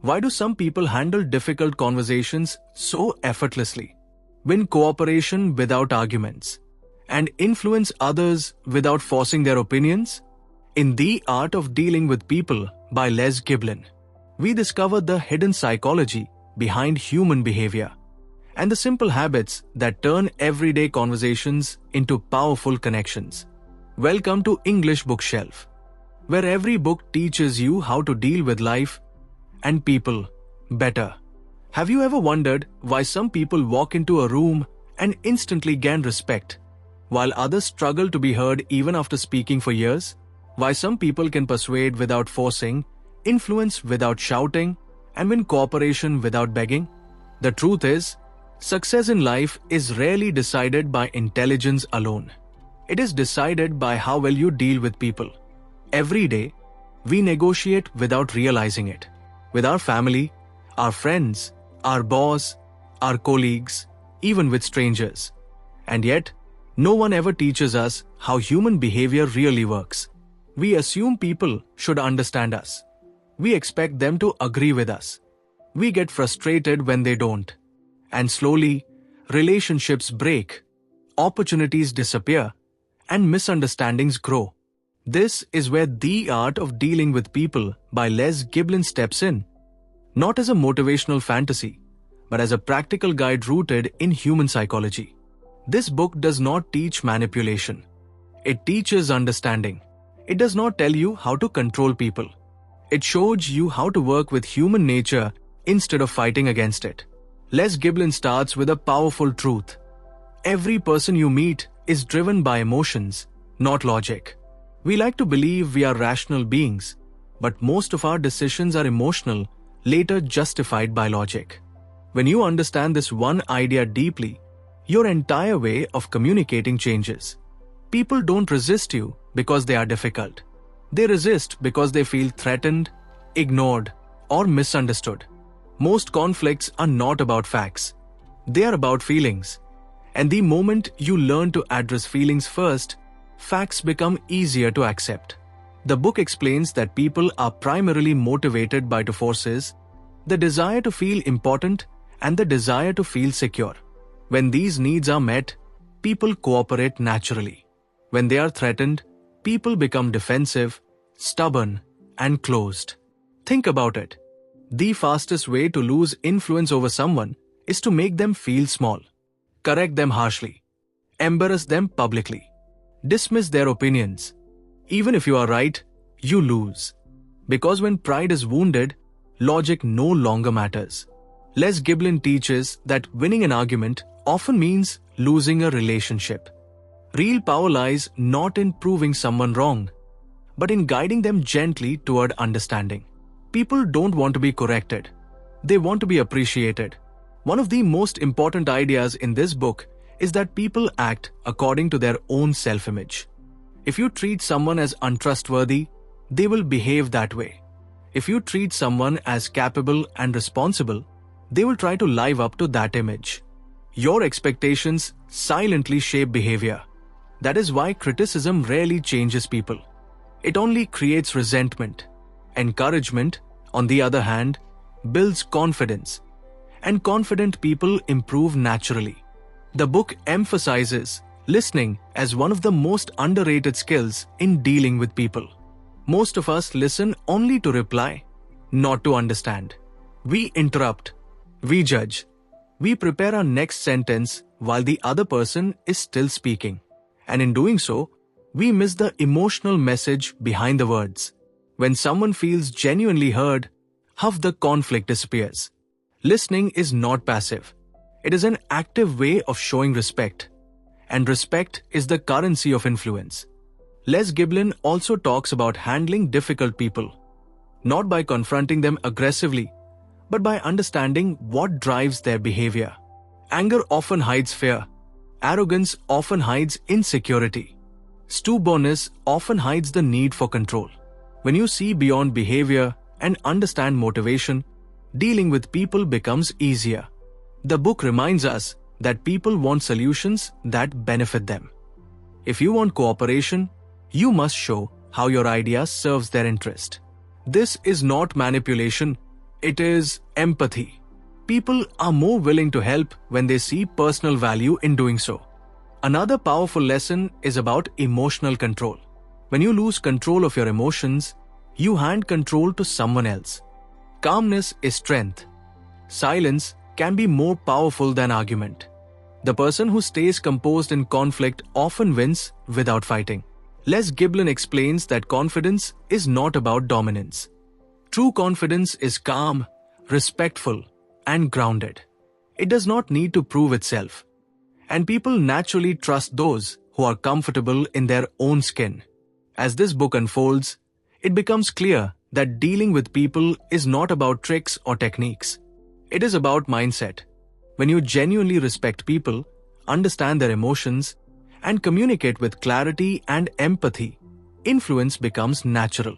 Why do some people handle difficult conversations so effortlessly, win cooperation without arguments, and influence others without forcing their opinions? In The Art of Dealing with People by Les Giblin, we discover the hidden psychology behind human behavior and the simple habits that turn everyday conversations into powerful connections. Welcome to English Bookshelf, where every book teaches you how to deal with life and people better. Have you ever wondered why some people walk into a room and instantly gain respect, while others struggle to be heard even after speaking for years? Why some people can persuade without forcing, influence without shouting, and win cooperation without begging? The truth is, success in life is rarely decided by intelligence alone. It is decided by how well you deal with people. Every day, we negotiate without realizing it. With our family, our friends, our boss, our colleagues, even with strangers. And yet, no one ever teaches us how human behavior really works. We assume people should understand us. We expect them to agree with us. We get frustrated when they don't. And slowly, relationships break, opportunities disappear, and misunderstandings grow. This is where The Art of Dealing with People by Les Giblin steps in, not as a motivational fantasy, but as a practical guide rooted in human psychology. This book does not teach manipulation. It teaches understanding. It does not tell you how to control people. It shows you how to work with human nature instead of fighting against it. Les Giblin starts with a powerful truth. Every person you meet is driven by emotions, not logic. We like to believe we are rational beings, but most of our decisions are emotional, later justified by logic. When you understand this one idea deeply, your entire way of communicating changes. People don't resist you because they are difficult. They resist because they feel threatened, ignored, or misunderstood. Most conflicts are not about facts. They are about feelings. And the moment you learn to address feelings first, facts become easier to accept. The book explains that people are primarily motivated by two forces: the desire to feel important and the desire to feel secure. When these needs are met, people cooperate naturally. When they are threatened, people become defensive, stubborn, and closed. Think about it. The fastest way to lose influence over someone is to make them feel small, correct them harshly, embarrass them publicly, dismiss their opinions. Even if you are right, you lose. Because when pride is wounded, logic no longer matters. Les Giblin teaches that winning an argument often means losing a relationship. Real power lies not in proving someone wrong, but in guiding them gently toward understanding. People don't want to be corrected. They want to be appreciated. One of the most important ideas in this book is that people act according to their own self-image. If you treat someone as untrustworthy, they will behave that way. If you treat someone as capable and responsible, they will try to live up to that image. Your expectations silently shape behavior. That is why criticism rarely changes people. It only creates resentment. Encouragement, on the other hand, builds confidence. And confident people improve naturally. The book emphasizes listening as one of the most underrated skills in dealing with people. Most of us listen only to reply, not to understand. We interrupt. We judge. We prepare our next sentence while the other person is still speaking. And in doing so, we miss the emotional message behind the words. When someone feels genuinely heard, half the conflict disappears. Listening is not passive. It is an active way of showing respect. And respect is the currency of influence. Les Giblin also talks about handling difficult people, not by confronting them aggressively, but by understanding what drives their behavior. Anger often hides fear. Arrogance often hides insecurity. Stubbornness often hides the need for control. When you see beyond behavior and understand motivation, dealing with people becomes easier. The book reminds us that people want solutions that benefit them. If you want cooperation, you must show how your idea serves their interest. This is not manipulation, It is empathy. People are more willing to help when they see personal value in doing so. Another powerful lesson is about emotional control. When you lose control of your emotions, you hand control to someone else. Calmness is strength. Silence can be more powerful than argument. The person who stays composed in conflict often wins without fighting. Les Giblin explains that confidence is not about dominance. True confidence is calm, respectful, and grounded. It does not need to prove itself. And people naturally trust those who are comfortable in their own skin. As this book unfolds, it becomes clear that dealing with people is not about tricks or techniques. It is about mindset. When you genuinely respect people, understand their emotions, and communicate with clarity and empathy, influence becomes natural.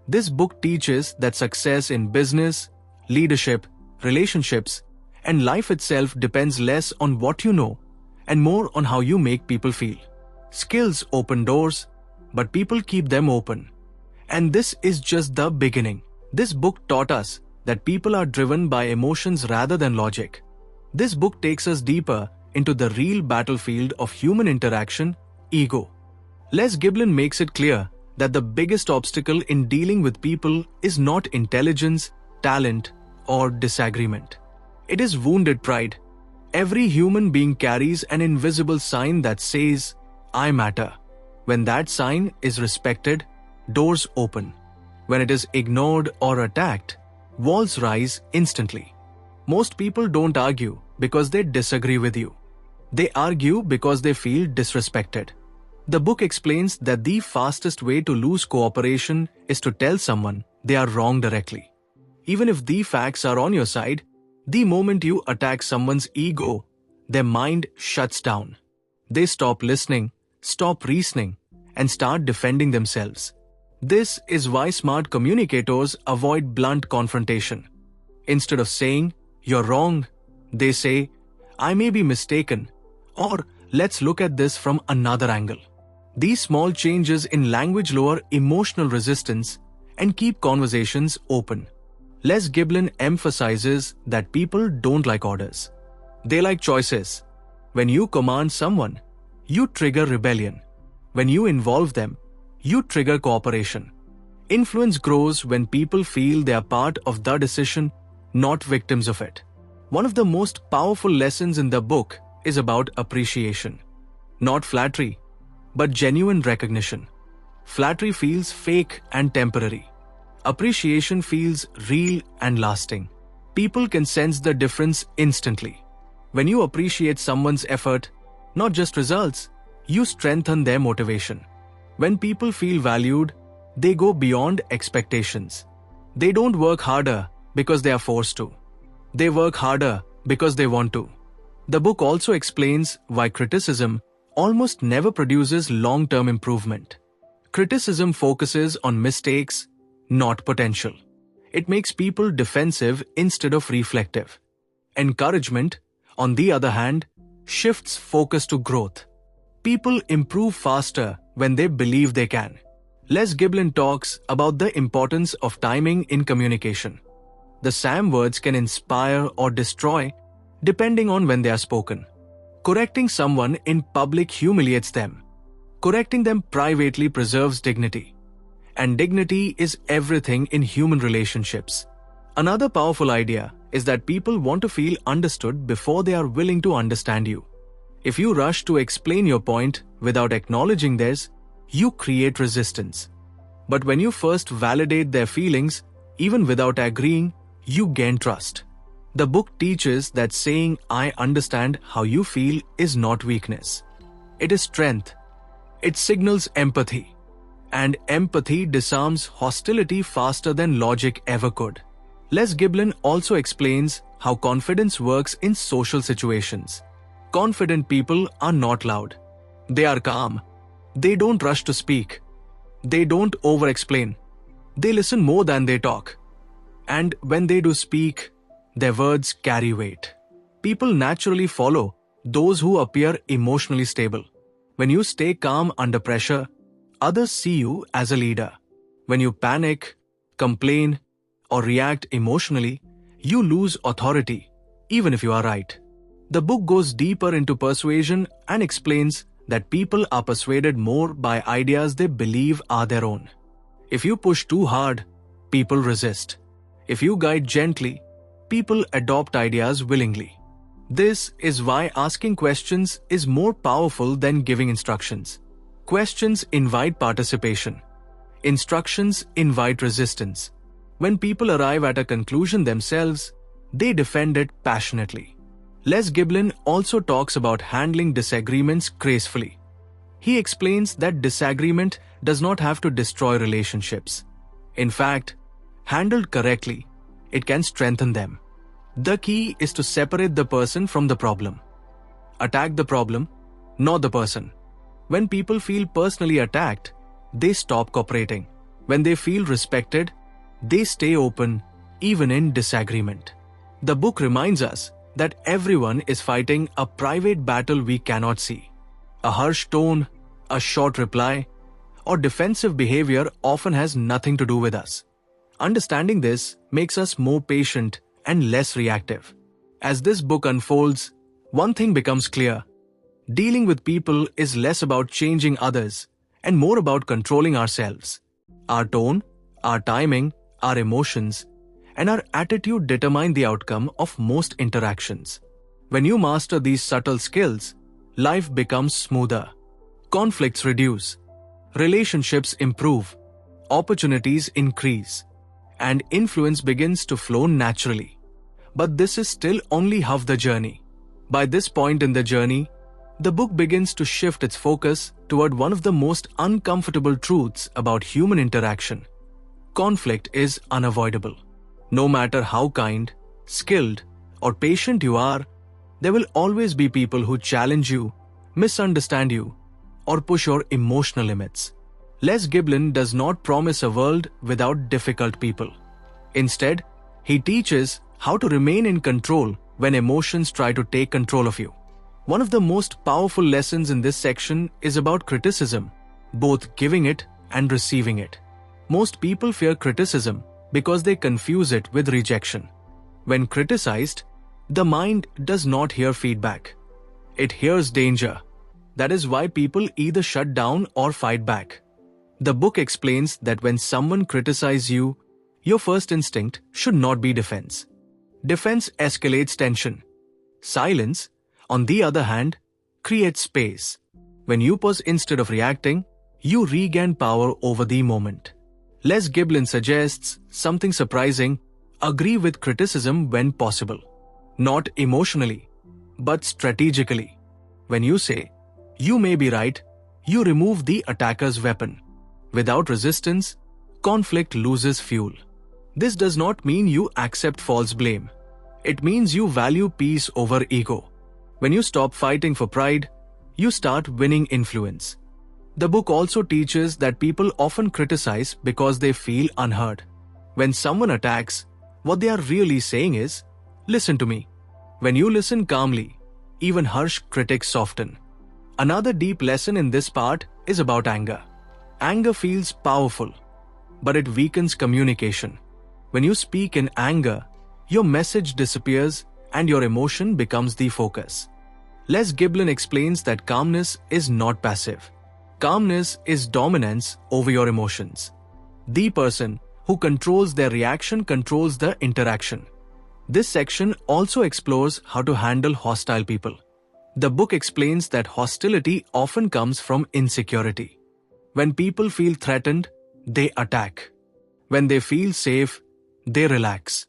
This book teaches that success in business, leadership, relationships, and life itself depends less on what you know and more on how you make people feel. Skills open doors, but people keep them open. And this is just the beginning. This book taught us that people are driven by emotions rather than logic. This book takes us deeper into the real battlefield of human interaction, ego. Les Giblin makes it clear that the biggest obstacle in dealing with people is not intelligence, talent, or disagreement. It is wounded pride. Every human being carries an invisible sign that says, "I matter." When that sign is respected, doors open. When it is ignored or attacked, walls rise instantly. Most people don't argue because they disagree with you. They argue because they feel disrespected. The book explains that the fastest way to lose cooperation is to tell someone they are wrong directly. Even if the facts are on your side, the moment you attack someone's ego, their mind shuts down. They stop listening, stop reasoning, and start defending themselves. This is why smart communicators avoid blunt confrontation. Instead of saying, "You're wrong," they say, "I may be mistaken," or "Let's look at this from another angle." These small changes in language lower emotional resistance and keep conversations open. Les Giblin emphasizes that people don't like orders. They like choices. When you command someone, you trigger rebellion. When you involve them, you trigger cooperation. Influence grows when people feel they are part of the decision, not victims of it. One of the most powerful lessons in the book is about appreciation. Not flattery, but genuine recognition. Flattery feels fake and temporary. Appreciation feels real and lasting. People can sense the difference instantly. When you appreciate someone's effort, not just results, you strengthen their motivation. When people feel valued, they go beyond expectations. They don't work harder because they are forced to. They work harder because they want to. The book also explains why criticism almost never produces long-term improvement. Criticism focuses on mistakes, not potential. It makes people defensive instead of reflective. Encouragement, on the other hand, shifts focus to growth. People improve faster when they believe they can. Les Giblin talks about the importance of timing in communication. The same words can inspire or destroy depending on when they are spoken. Correcting someone in public humiliates them. Correcting them privately preserves dignity. And dignity is everything in human relationships. Another powerful idea is that people want to feel understood before they are willing to understand you. If you rush to explain your point without acknowledging theirs, you create resistance. But when you first validate their feelings, even without agreeing, you gain trust. The book teaches that saying "I understand how you feel" is not weakness. It is strength. It signals empathy. And empathy disarms hostility faster than logic ever could. Les Giblin also explains how confidence works in social situations. Confident people are not loud. They are calm. They don't rush to speak. They don't over-explain. They listen more than they talk. And when they do speak, their words carry weight. People naturally follow those who appear emotionally stable. When you stay calm under pressure, others see you as a leader. When you panic, complain, or react emotionally, you lose authority, even if you are right. The book goes deeper into persuasion and explains that people are persuaded more by ideas they believe are their own. If you push too hard, people resist. If you guide gently, people adopt ideas willingly. This is why asking questions is more powerful than giving instructions. Questions invite participation. Instructions invite resistance. When people arrive at a conclusion themselves, they defend it passionately. Les Giblin also talks about handling disagreements gracefully. He explains that disagreement does not have to destroy relationships. In fact, handled correctly, it can strengthen them. The key is to separate the person from the problem. Attack the problem, not the person. When people feel personally attacked, they stop cooperating. When they feel respected, they stay open, even in disagreement. The book reminds us that everyone is fighting a private battle we cannot see. A harsh tone, a short reply, or defensive behavior often has nothing to do with us. Understanding this makes us more patient and less reactive. As this book unfolds, one thing becomes clear. Dealing with people is less about changing others and more about controlling ourselves. Our tone, our timing, our emotions, and our attitude determine the outcome of most interactions. When you master these subtle skills, life becomes smoother. Conflicts reduce, relationships improve, opportunities increase, and influence begins to flow naturally. But this is still only half the journey. By this point in the journey, the book begins to shift its focus toward one of the most uncomfortable truths about human interaction. Conflict is unavoidable. No matter how kind, skilled, or patient you are, there will always be people who challenge you, misunderstand you, or push your emotional limits. Les Giblin does not promise a world without difficult people. Instead, he teaches how to remain in control when emotions try to take control of you. One of the most powerful lessons in this section is about criticism, both giving it and receiving it. Most people fear criticism because they confuse it with rejection. When criticized, the mind does not hear feedback. It hears danger. That is why people either shut down or fight back. The book explains that when someone criticizes you, your first instinct should not be defense. Defense escalates tension. Silence, on the other hand, creates space. When you pause instead of reacting, you regain power over the moment. Les Giblin suggests something surprising: agree with criticism when possible. Not emotionally, but strategically. When you say, "You may be right," you remove the attacker's weapon. Without resistance, conflict loses fuel. This does not mean you accept false blame. It means you value peace over ego. When you stop fighting for pride, you start winning influence. The book also teaches that people often criticize because they feel unheard. When someone attacks, what they are really saying is, "Listen to me." When you listen calmly, even harsh critics soften. Another deep lesson in this part is about anger. Anger feels powerful, but it weakens communication. When you speak in anger, your message disappears and your emotion becomes the focus. Les Giblin explains that calmness is not passive. Calmness is dominance over your emotions. The person who controls their reaction controls the interaction. This section also explores how to handle hostile people. The book explains that hostility often comes from insecurity. When people feel threatened, they attack. When they feel safe, they relax.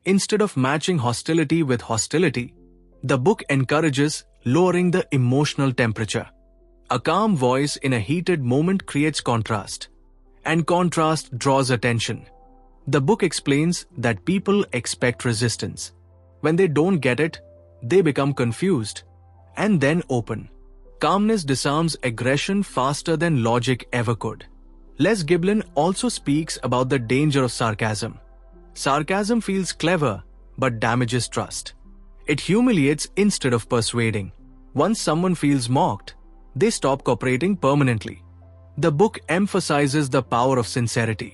Instead of matching hostility with hostility, the book encourages lowering the emotional temperature. A calm voice in a heated moment creates contrast, and contrast draws attention. The book explains that people expect resistance. When they don't get it, they become confused and then open. Calmness disarms aggression faster than logic ever could. Les Giblin also speaks about the danger of sarcasm. Sarcasm feels clever but damages trust. It humiliates instead of persuading. Once someone feels mocked, they stop cooperating permanently. The book emphasizes the power of sincerity.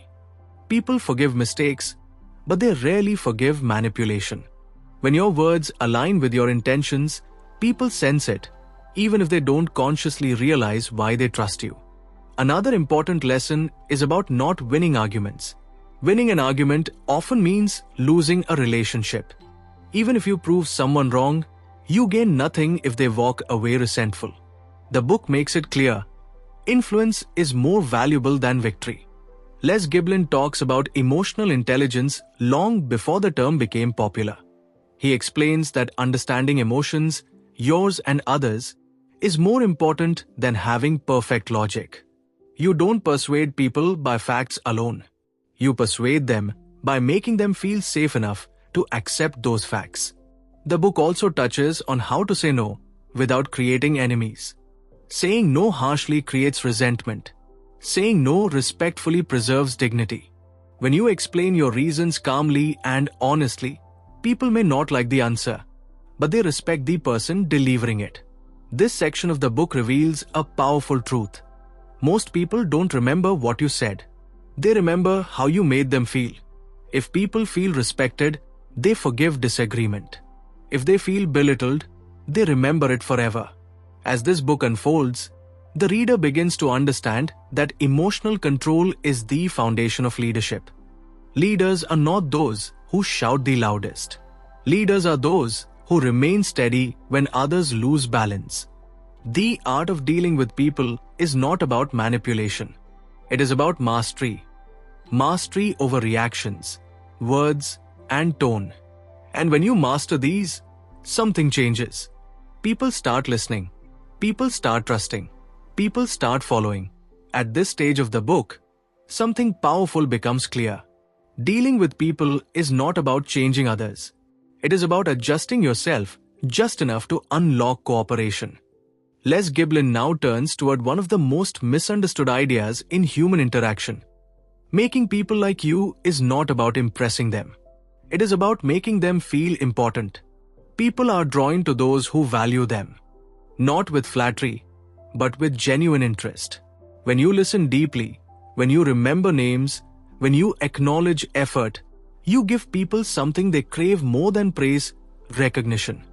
People forgive mistakes, but they rarely forgive manipulation. When your words align with your intentions, people sense it, even if they don't consciously realize why they trust you. Another important lesson is about not winning arguments. Winning an argument often means losing a relationship. Even if you prove someone wrong, you gain nothing if they walk away resentful. The book makes it clear: influence is more valuable than victory. Les Giblin talks about emotional intelligence long before the term became popular. He explains that understanding emotions, yours and others, is more important than having perfect logic. You don't persuade people by facts alone. You persuade them by making them feel safe enough to accept those facts. The book also touches on how to say no without creating enemies. Saying no harshly creates resentment. Saying no respectfully preserves dignity. When you explain your reasons calmly and honestly, people may not like the answer, but they respect the person delivering it. This section of the book reveals a powerful truth. Most people don't remember what you said. They remember how you made them feel. If people feel respected, they forgive disagreement. If they feel belittled, they remember it forever. As this book unfolds, the reader begins to understand that emotional control is the foundation of leadership. Leaders are not those who shout the loudest. Leaders are those who remain steady when others lose balance. The art of dealing with people is not about manipulation. It is about mastery. Mastery over reactions, words, and tone. And when you master these, something changes. People start listening. People start trusting. People start following. At this stage of the book, something powerful becomes clear. Dealing with people is not about changing others. It is about adjusting yourself just enough to unlock cooperation. Les Giblin now turns toward one of the most misunderstood ideas in human interaction. Making people like you is not about impressing them. It is about making them feel important. People are drawn to those who value them, not with flattery, but with genuine interest. When you listen deeply, when you remember names, when you acknowledge effort, you give people something they crave more than praise: recognition.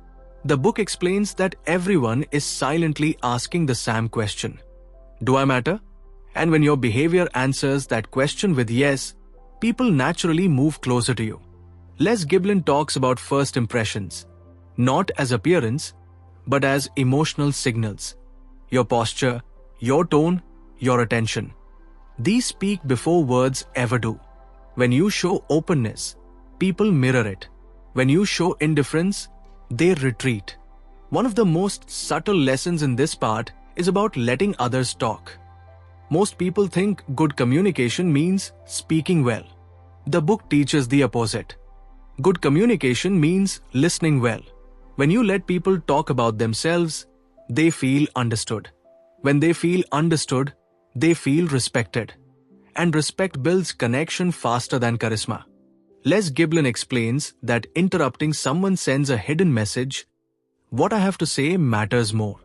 The book explains that everyone is silently asking the same question: do I matter? And when your behavior answers that question with yes, people naturally move closer to you. Les Giblin talks about first impressions, not as appearance, but as emotional signals. Your posture, your tone, your attention. These speak before words ever do. When you show openness, people mirror it. When you show indifference, they retreat. One of the most subtle lessons in this part is about letting others talk. Most people think good communication means speaking well. The book teaches the opposite. Good communication means listening well. When you let people talk about themselves, they feel understood. When they feel understood, they feel respected. And respect builds connection faster than charisma. Les Giblin explains that interrupting someone sends a hidden message: what I have to say matters more.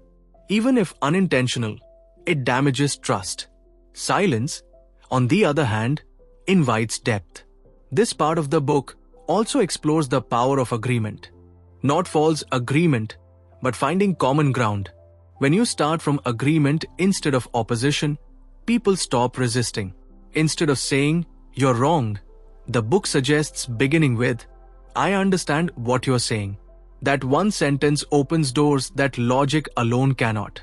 Even if unintentional, it damages trust. Silence, on the other hand, invites depth. This part of the book also explores the power of agreement. Not false agreement, but finding common ground. When you start from agreement instead of opposition, people stop resisting. Instead of saying, "you're wrong," the book suggests beginning with, "I understand what you're saying." That one sentence opens doors that logic alone cannot.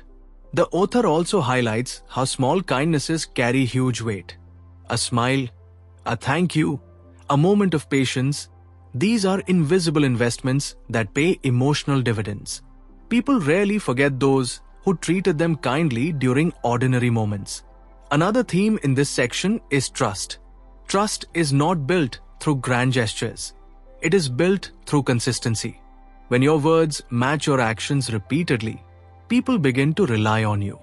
The author also highlights how small kindnesses carry huge weight. A smile, a thank you, a moment of patience, these are invisible investments that pay emotional dividends. People rarely forget those who treated them kindly during ordinary moments. Another theme in this section is trust. Trust is not built through grand gestures. It is built through consistency. When your words match your actions repeatedly, people begin to rely on you.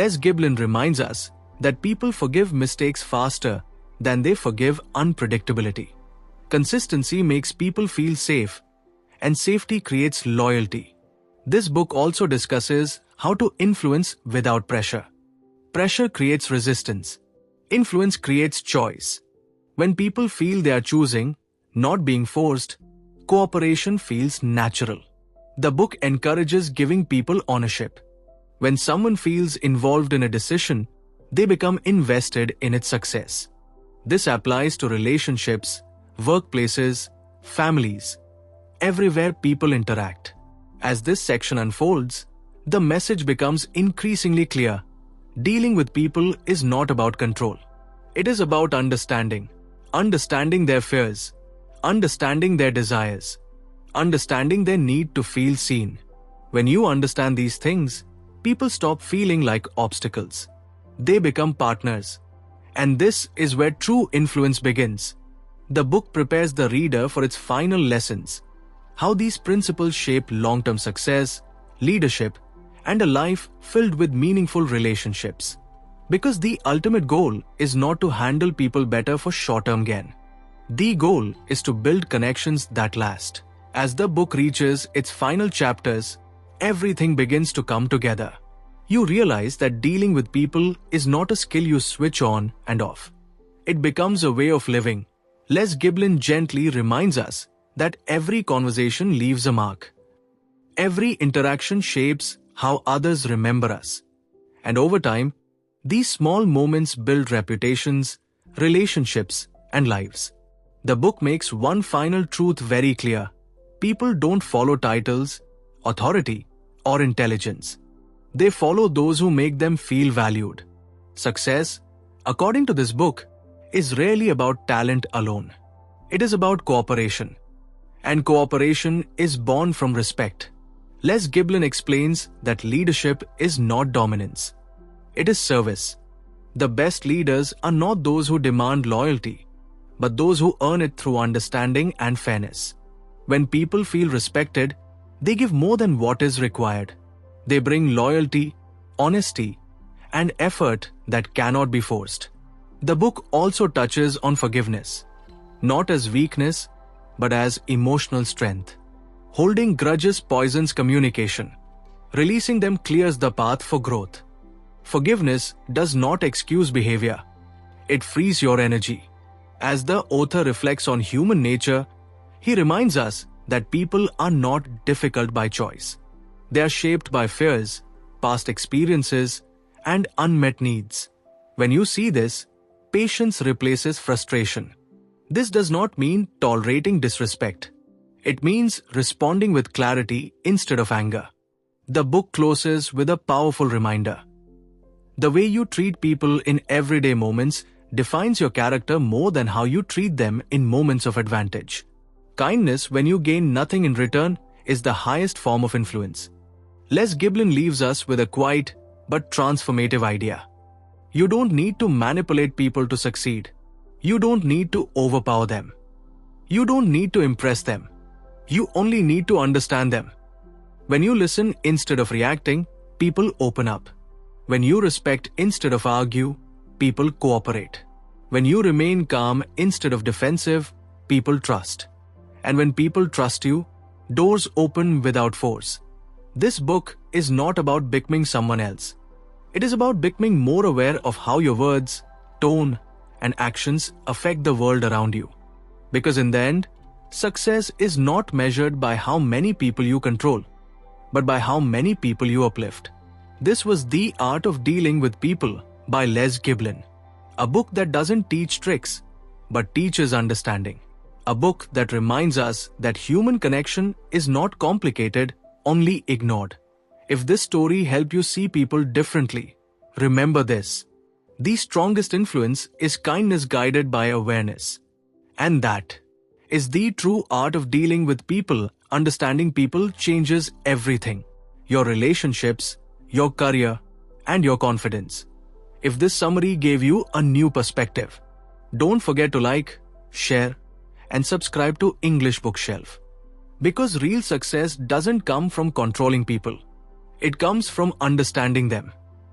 Les Giblin reminds us that people forgive mistakes faster than they forgive unpredictability. Consistency makes people feel safe, and safety creates loyalty. This book also discusses how to influence without pressure. Pressure creates resistance. Influence creates choice. When people feel they are choosing, not being forced, cooperation feels natural. The book encourages giving people ownership. When someone feels involved in a decision, they become invested in its success. This applies to relationships, workplaces, families, everywhere people interact. As this section unfolds, the message becomes increasingly clear. Dealing with people is not about control. It is about understanding their fears, understanding their desires, understanding their need to feel seen. When you understand these things, people stop feeling like obstacles. They become partners. And this is where true influence begins. The book prepares the reader for its final lessons, how these principles shape long-term success, leadership, and a life filled with meaningful relationships. Because the ultimate goal is not to handle people better for short-term gain. The goal is to build connections that last. As the book reaches its final chapters, everything begins to come together. You realize that dealing with people is not a skill you switch on and off. It becomes a way of living. Les Giblin gently reminds us that every conversation leaves a mark. Every interaction shapes how others remember us. And over time, these small moments build reputations, relationships, and lives. The book makes one final truth very clear. People don't follow titles, authority, or intelligence. They follow those who make them feel valued. Success, according to this book, is rarely about talent alone. It is about cooperation. And cooperation is born from respect. Les Giblin explains that leadership is not dominance. It is service. The best leaders are not those who demand loyalty, but those who earn it through understanding and fairness. When people feel respected, they give more than what is required. They bring loyalty, honesty, and effort that cannot be forced. The book also touches on forgiveness, not as weakness, but as emotional strength. Holding grudges poisons communication. Releasing them clears the path for growth. Forgiveness does not excuse behavior. It frees your energy. As the author reflects on human nature, he reminds us that people are not difficult by choice. They are shaped by fears, past experiences, and unmet needs. When you see this, patience replaces frustration. This does not mean tolerating disrespect. It means responding with clarity instead of anger. The book closes with a powerful reminder. The way you treat people in everyday moments defines your character more than how you treat them in moments of advantage. Kindness, when you gain nothing in return, is the highest form of influence. Les Giblin leaves us with a quiet but transformative idea. You don't need to manipulate people to succeed. You don't need to overpower them. You don't need to impress them. You only need to understand them. When you listen instead of reacting, people open up. When you respect instead of argue, people cooperate. When you remain calm instead of defensive, people trust. And when people trust you, doors open without force. This book is not about becoming someone else. It is about becoming more aware of how your words, tone, and actions affect the world around you. Because in the end, success is not measured by how many people you control, but by how many people you uplift. This was The Art of Dealing with People by Les Giblin. A book that doesn't teach tricks, but teaches understanding. A book that reminds us that human connection is not complicated, only ignored. If this story helped you see people differently, remember this. The strongest influence is kindness guided by awareness. And that is the true art of dealing with people. Understanding people changes everything. Your relationships, your career, and your confidence. If this summary gave you a new perspective, don't forget to like, share, and subscribe to English Bookshelf. Because real success doesn't come from controlling people. It comes from understanding them.